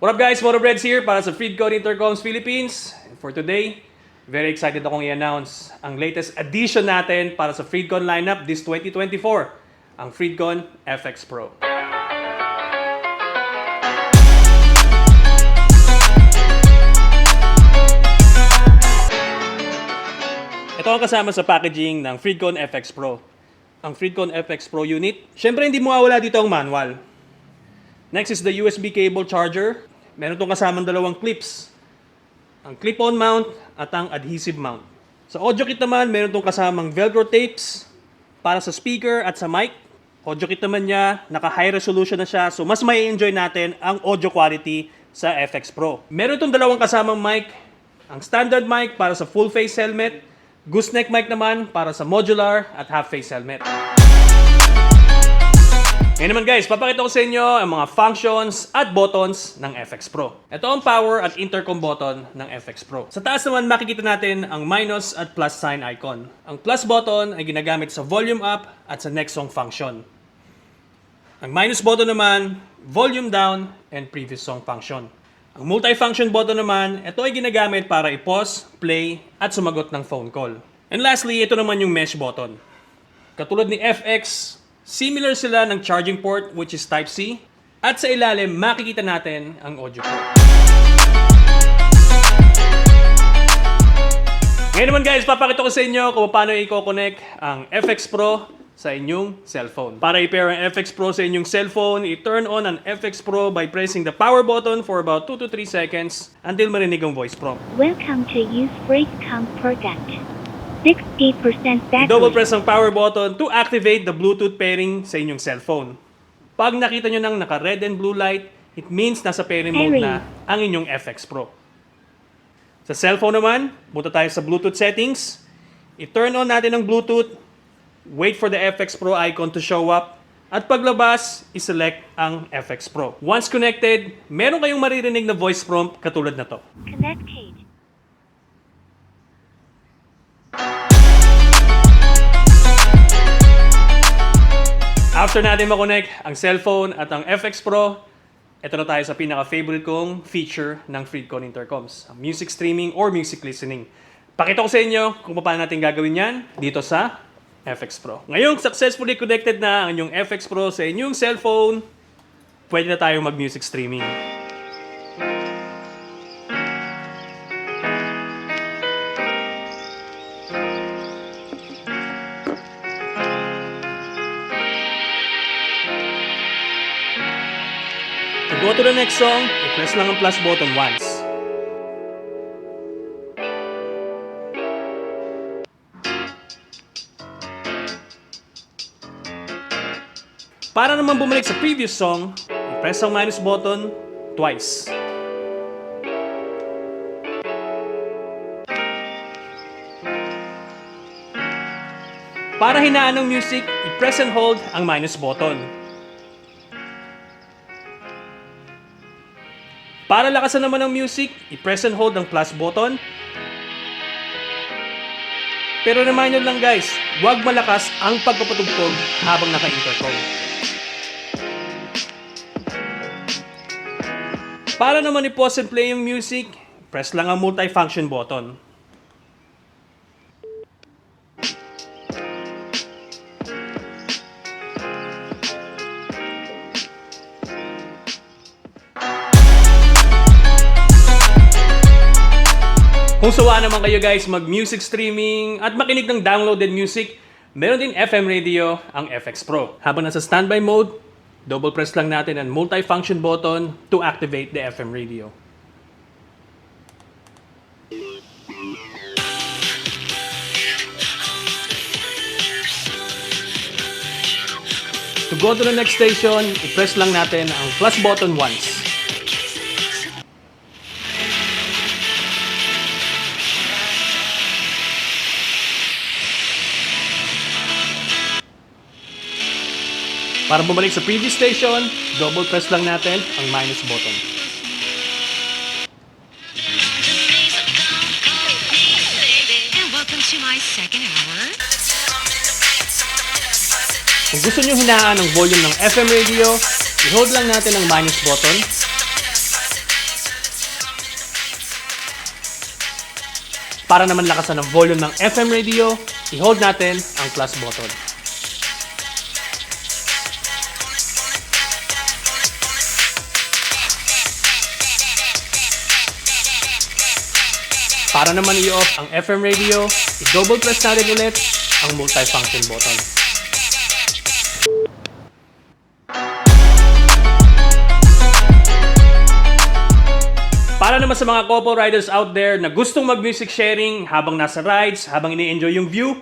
What up guys, Motobreds here para sa Freedcon Intercoms Philippines. And for today, very excited akong i-announce ang latest addition natin para sa Freedcon lineup this 2024, ang Freedcon FX Pro. Ito ang kasama sa packaging ng Freedcon FX Pro. Ang Freedcon FX Pro unit, syempre hindi mawawala dito ang manual. Next is the USB cable charger. Meron itong kasamang dalawang clips. Ang clip-on mount at ang adhesive mount. Sa audio kit naman, meron itong kasamang velcro tapes para sa speaker at sa mic. Audio kit naman niya, naka-high resolution na siya, so mas may enjoy natin ang audio quality sa FX Pro. Meron itong dalawang kasamang mic. Ang standard mic para sa full face helmet, gooseneck mic naman para sa modular at half face helmet. Ngayon naman guys, papakita ko sa inyo ang mga functions at buttons ng FX Pro. Ito ang power at intercom button ng FX Pro. Sa taas naman makikita natin ang minus at plus sign icon. Ang plus button ay ginagamit sa volume up at sa next song function. Ang minus button naman, volume down and previous song function. Ang multi-function button naman, ito ay ginagamit para i-pause, play at sumagot ng phone call. And lastly, ito naman yung mesh button. Katulad ni FX, similar sila ng charging port which is Type-C at sa ilalim makikita natin ang audio port. Ngayon naman guys, papakita ko sa inyo kung paano i-connect ang FX Pro sa inyong cellphone. Para i-pair ang FX Pro sa inyong cellphone, i-turn on ang FX Pro by pressing the power button for about 2 to 3 seconds until marinig ang voice prompt. Welcome to use Freedcon product. 60% battery. Double press ang power button to activate the Bluetooth pairing sa inyong cellphone. Pag nakita nyo ng naka-red and blue light, it means nasa pairing mode na ang inyong FX Pro. Sa cellphone naman, punta tayo sa Bluetooth settings. I-turn on natin ang Bluetooth. Wait for the FX Pro icon to show up. At paglabas, i-select ang FX Pro. Once connected, meron kayong maririnig na voice prompt katulad na to. Connected. After natin makonect ang cellphone at ang FX Pro, ito na tayo sa pinaka-favorite kong feature ng Freedcon Intercoms, ang music streaming or music listening. Pakita ko sa inyo kung paano natin gagawin yan dito sa FX Pro. Ngayong successfully connected na ang inyong FX Pro sa inyong cellphone, pwede na tayong mag-music streaming. To go to the next song, i-press lang ang plus button once. Para naman bumalik sa previous song, i-press ang minus button twice. Para hinaan ng music, i-press and hold ang minus button. Para lakasan naman ang music, i-press and hold ang plus button. Pero reminder lang guys, huwag malakas ang pagpapatugtog habang naka-intercom. Para naman i-pause and play yung music, press lang ang multi-function button. Kung sawa naman kayo guys mag-music streaming at makinig ng downloaded music, meron din FM radio ang FX Pro. Habang nasa standby mode, double press lang natin ang multi-function button to activate the FM radio. To go to the next station, i-press lang natin ang plus button once. Para bumalik sa previous station, double press lang natin ang minus button. And welcome to my second hour. Kung gusto nyo hinaan ang volume ng FM radio, i-hold lang natin ang minus button. Para naman lakasan ang volume ng FM radio, i-hold natin ang plus button. Para naman i-off ang FM radio, i-double press natin ulit ang multifunction button. Para naman sa mga couple riders out there na gustong mag-music sharing habang nasa rides, habang ini-enjoy yung view,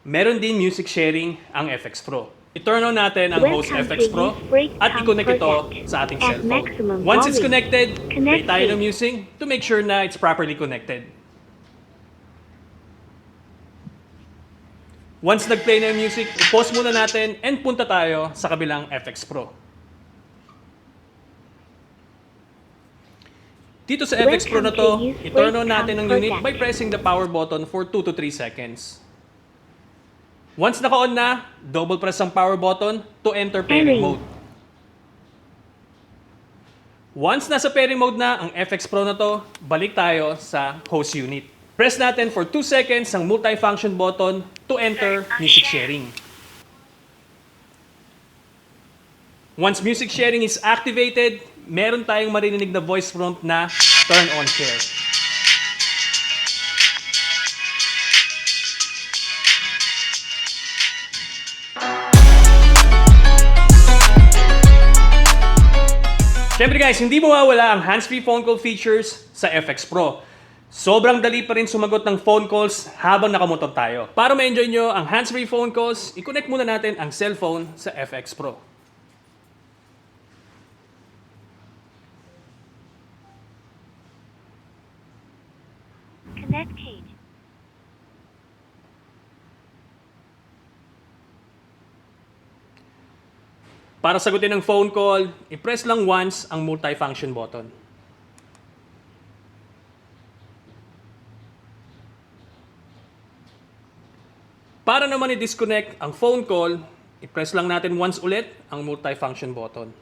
meron din music sharing ang FX Pro. I-turn on natin ang host FX Pro at i-connect ito sa ating cellphone. Once it's connected, play tayo ng music to make sure na it's properly connected. Once nag-play na yung music, i-pause muna natin and punta tayo sa kabilang FX Pro. Dito sa FX Pro na to, i-turn on natin ang unit by pressing the power button for 2 to 3 seconds. Once naka-on na, double press ang power button to enter pairing mode. Once nasa pairing mode na ang FX Pro na to, balik tayo sa host unit. Press natin for 2 seconds ang multifunction button to enter music sharing. Once music sharing is activated, meron tayong marinig na voice prompt na turn on share. Siyempre guys, hindi mawawala ang hands-free phone call features sa FX Pro. Sobrang dali pa rin sumagot ng phone calls habang nakamotor tayo. Para ma-enjoy nyo ang hands-free phone calls, i-connect muna natin ang cellphone sa FX Pro. Connected. Para sagutin ang phone call, i-press lang once ang multifunction button. Para naman i-disconnect ang phone call, i-press lang natin once ulit ang multifunction button.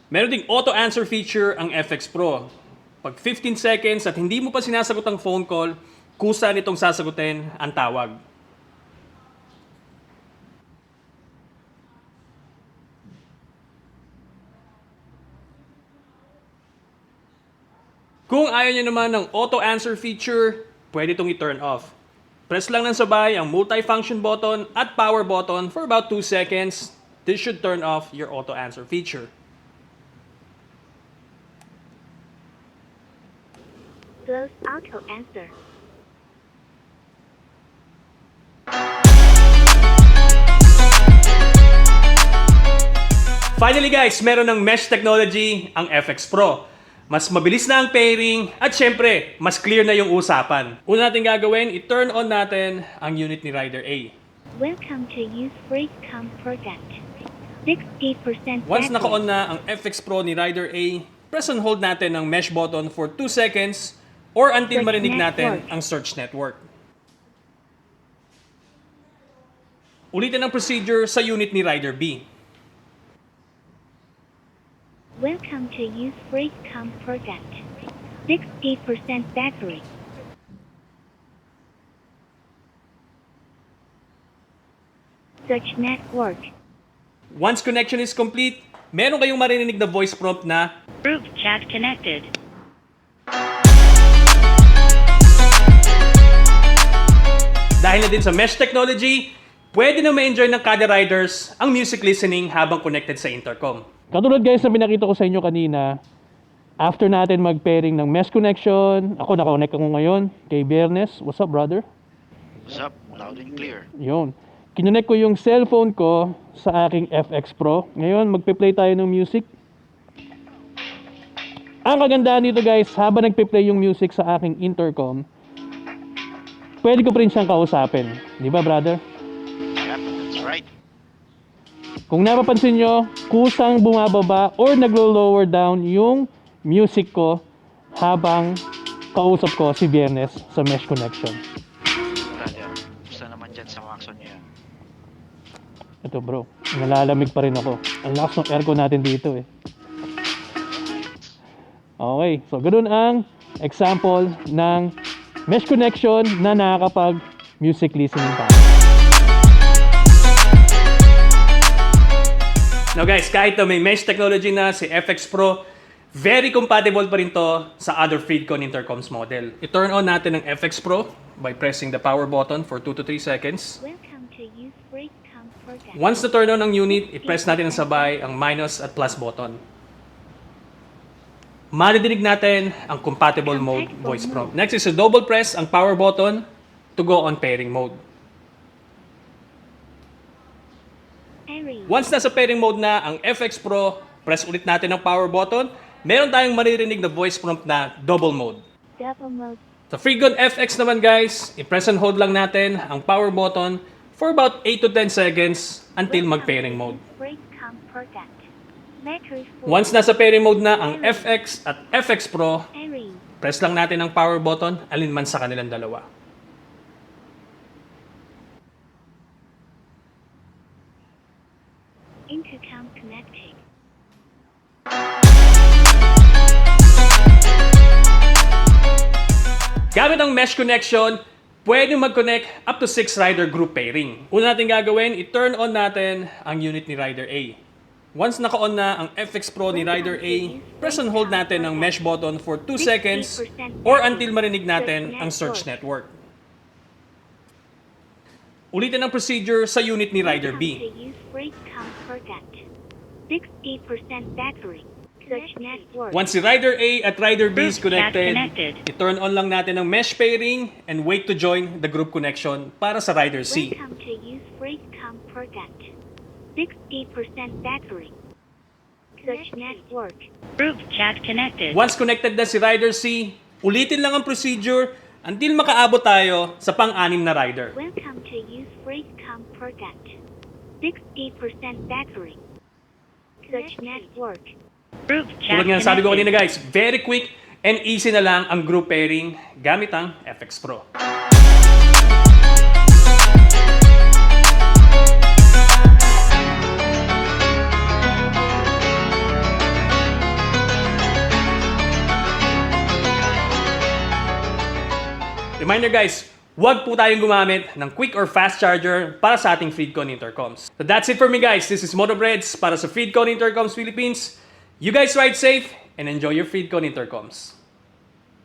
Meron ding auto answer feature ang FX Pro. Pag 15 seconds at hindi mo pa sinasagot ang phone call, kusa nitong sasagutin ang tawag. Kung ayaw nyo naman ng auto answer feature, pwede itong i-turn off. Press lang ng sabay ang multifunction button at power button for about 2 seconds. This should turn off your auto answer feature. Close auto answer. Finally guys, meron ng mesh technology ang FX Pro. Mas mabilis na ang pairing at syempre, mas clear na yung usapan. Una natin gagawin, i-turn on natin ang unit ni Rider A. Welcome to Use Freight Com product. 60% Once naka-on na ang FX Pro ni Rider A, press and hold natin ang mesh button for 2 seconds or until marinig natin ang search network. Ulitin ang procedure sa unit ni Rider B. Welcome to Use Freight Com product. 60% battery. Search network. Once connection is complete, meron kayong marinig na voice prompt na Group chat connected. dahil na din sa mesh technology, pwede na ma-enjoy ng kada riders ang music listening habang connected sa intercom. Katulad guys na pinakita ko sa inyo kanina, after natin mag-pairing ng mesh connection, ako naka-connect ako ngayon kay Bernes. What's up, brother? What's up? Loud and clear. Yun. Kinonect ko yung cellphone ko sa aking FX Pro. Ngayon, magpe-play tayo ng music. Ang kagandahan dito guys, habang nagpe-play yung music sa aking intercom, pwede ko pa rin siyang kausapin. Di ba, brother? Yep, that's right. Kung napapansin nyo, kusang bumababa or naglo-lower down yung music ko habang kausap ko si Bernes sa mesh connection. Brother, gusto naman dyan sa Maxon niya. Ito bro, nalalamig pa rin ako. Ang lakas ng aircon natin dito eh. Okay, so ganoon ang example ng mesh connection na nakakapag music listening tayo. Now guys, kahit may mesh technology na si FX Pro, very compatible pa rin to sa other Freedcon intercoms model. I-turn on natin ang FX Pro by pressing the power button for 2 to 3 seconds. Welcome to use Freecom product. Once na turn on ang unit, i-press natin ang sabay ang minus at plus button. Maririnig natin ang compatible mode voice prompt. Next is to double press ang power button to go on pairing mode. Airy. Once nasa pairing mode na ang FX Pro, press ulit natin ang power button. Meron tayong maririnig na voice prompt na double mode. Double mode. Sa Freedcon FX naman guys, i-press and hold lang natin ang power button for about 8 to 10 seconds until mag-pairing mode. Freecom product. Battery full. Once nasa pairing mode na ang FX at FX Pro, Airy. press lang natin ang power button alinman sa kanilang dalawa. Intercom connecting. Gamit ang mesh connection, pwede mag-connect up to 6 rider group pairing. Una natin gagawin, i-turn on natin ang unit ni Rider A. Once naka-on na ang FX Pro ni Rider A, press and hold natin ang mesh button for 2 seconds or until marinig natin ang search network. Ulitin ang procedure sa unit ni Rider Welcome B. to use Freecom product. 60% battery. Search network. Once si Rider A at Rider B is Group chat connected, connected. i-turn on lang natin ang mesh pairing and wait to join the group connection para sa Rider C. Welcome to use Freecom product. 60% battery. Search network. Group chat connected. Once connected na si Rider C, ulitin lang ang procedure until makaabot tayo sa pang-anim na rider. Welcome to use Freecom product. 60% battery. Search network. Group chat Tulad nga sabi ko connected. kanina guys, very quick and easy na lang ang group pairing gamit ang FX Pro. Reminder guys, huwag po tayong gumamit ng quick or fast charger para sa ating Freedcon intercoms. So that's it for me guys. This is Motobreds para sa Freedcon Intercoms Philippines. You guys ride safe and enjoy your Freedcon intercoms.